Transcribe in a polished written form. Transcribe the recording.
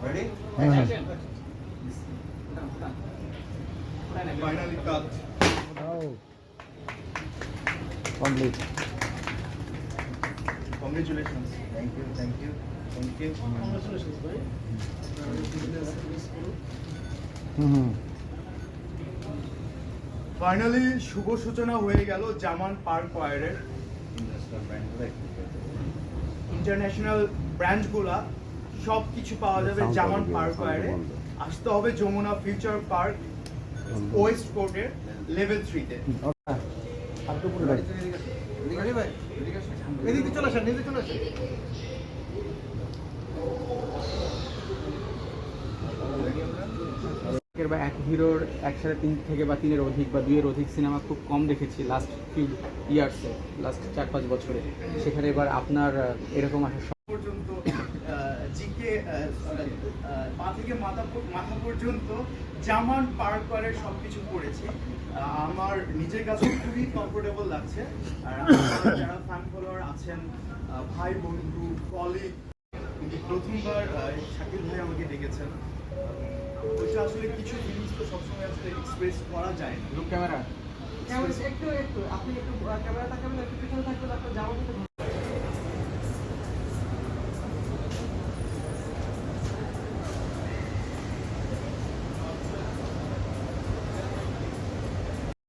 Ready? Finally cut. Wow. Complete. Congratulations. Thank you, thank you, thank you. Congratulations, bhai. Finally শুভ সূচনা হয়ে গেল জামান park ওয়্যারের। International ব্র্যান্ডগুলা সব কিছু পাওয়া যাবে জামান পার্ক ওয়্যারে। আসতে হবে যমুনা ফিউচার পার্ক ওয়েস্ট কোর্টের লেভেল 3-তে। Ready ভাই? এদিকে চলে আসেন, এদিকে চলে আসেন। বা এক হিরোর একসাথে 3 থেকে বা 3-এর অধিক বা 2-এর অধিক সিনেমা খুব কম দেখেছি লাস্ট ফিউ ইয়ার্সে, লাস্ট 4-5 বছরে। সেখানে এবার আপনার এরকম আসা পর্যন্ত জিকে পা থেকে মাথা পর্যন্ত জামান পার্ক ওয়্যারের সবকিছু পড়েছি। আমার নিজের কাছে খুবই কমফোর্টেবল লাগছে। আর আমার যারা ফ্যান ফলোয়ার আছেন, ভাই বন্ধু কলিগ, কিন্তু প্রথমবার শাকিল ভাই আমাকে ডেকেছেন। ওইটা আসলে কিছু জিনিস তো সবসময় আসলে এক্সপ্রেস করা যায় না। লুক ক্যামেরা একটু আপনি একটু ক্যামেরা তাকাবেন, একটু পিছনে থাকবেন, আপনার জামা